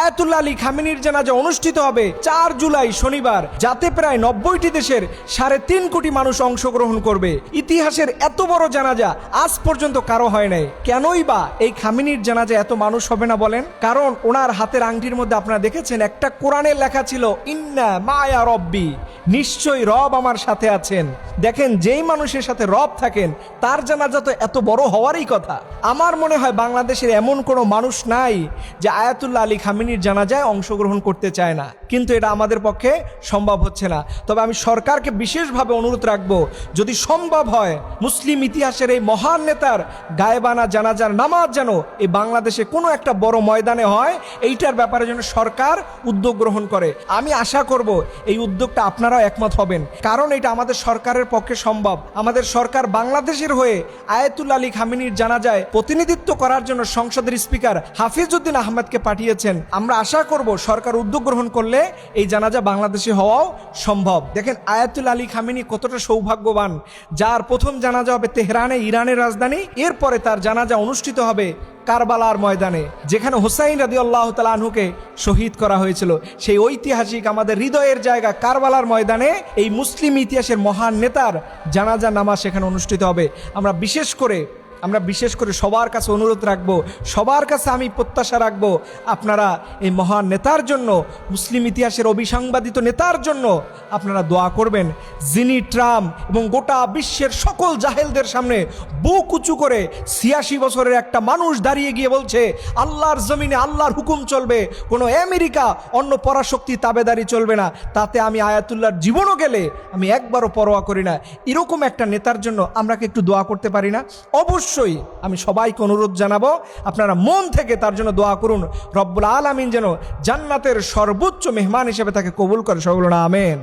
Ayatollah Ali খামেনির জানাজা অনুষ্ঠিত হবে 4 জুলাই শনিবার, যাতে প্রায় 90টি দেশের 3.5 কোটি মানুষ অংশগ্রহণ করবে। ইতিহাসের এত বড় জানাজা আজ পর্যন্ত কারো হয় নাই। কেনই বা এই খামেনির জানাজা এত মানুষ হবে না বলেন? কারণ ওনার হাতের আংটির মধ্যে আপনারা দেখেছেন একটা কোরআনে লেখা ছিল, ইন্না মায়া রব্বি, নিশ্চয়ই রব আমার সাথে আছেন। দেখেন, যেই মানুষের সাথে রব থাকেন তার জানাজা তো এত বড় হওয়ারই কথা। আমার মনে হয় বাংলাদেশের এমন কোনো মানুষ নাই যে আয়াতুল্লাহ আলী খামেনির জানাজায় অংশগ্রহণ করতে চায় না, কিন্তু এটা আমাদের পক্ষে সম্ভব হচ্ছে না। তবে আমি সরকারকে বিশেষভাবে অনুরোধ রাখবো, যদি সম্ভব হয় মুসলিম ইতিহাসের এই মহান নেতার গায়েবানা জানাজার নামাজ যেন এই বাংলাদেশে কোনো একটা বড় ময়দানে হয়, এইটার ব্যাপারে যেন সরকার উদ্যোগ গ্রহণ করে। আমি আশা করব এই উদ্যোগটা আপনারাও একমত হবেন, কারণ এটা আমাদের সরকারের পক্ষে সম্ভব। আমাদের সরকার বাংলাদেশের হয়ে আয়াতুল্লাহ আলী খামেনির জানাজায় প্রতিনিধিত্ব করার জন্য সংসদের স্পিকার হাফিজউদ্দিন আহমেদকে পাঠিয়েছেন। আমরা আশা করব সরকার উদ্যোগ গ্রহণ করলে এই জানাজা বাংলাদেশে হওয়াও সম্ভব। দেখেন আয়াতুল্লাহ আলী খামেনি কতটা সৌভাগ্যবান, যার প্রথম জানাজা হবে তেহরানে, ইরানের রাজধানী, এরপরে তার জানাজা অনুষ্ঠিত হবে কারবালার ময়দানে, যেখানে হুসাইন রাদিয়াল্লাহু তাআলা আনহুকে শহীদ করা হয়েছিল। সেই ঐতিহাসিক আমাদের হৃদয়ের জায়গা কারবালার ময়দানে এই মুসলিম ইতিহাসের মহান নেতার জানাজা নামাজ সেখানে অনুষ্ঠিত হবে। আমরা বিশেষ করে সবার কাছে অনুরোধ রাখবো, সবার কাছে আমি প্রত্যাশা রাখবো, আপনারা এই মহান নেতার জন্য, মুসলিম ইতিহাসের অবিসংবাদিত নেতার জন্য আপনারা দোয়া করবেন, যিনি ট্রাম্প এবং গোটা বিশ্বের সকল জাহেলদের সামনে বুক উঁচু করে 86 বছরের একটা মানুষ দাঁড়িয়ে গিয়ে বলছে আল্লাহর জমিনে আল্লাহর হুকুম চলবে, কোনো আমেরিকা অন্য পরাশক্তি তাবেদারি চলবে না। তাতে আমি আয়াতুল্লাহর জীবনও গেলে আমি একবারও পরোয়া করি না। এরকম একটা নেতার জন্য আমরা কি একটু দোয়া করতে পারি না? অবশ্যই আমি সবাইকে অনুরোধ জানাবো, আপনারা মন থেকে তার জন্য দোয়া করুন, রব্বুল আলামিন যেন জান্নাতের সর্বোচ্চ মেহমান হিসেবে তাকে কবুল করে। সকল আমেন।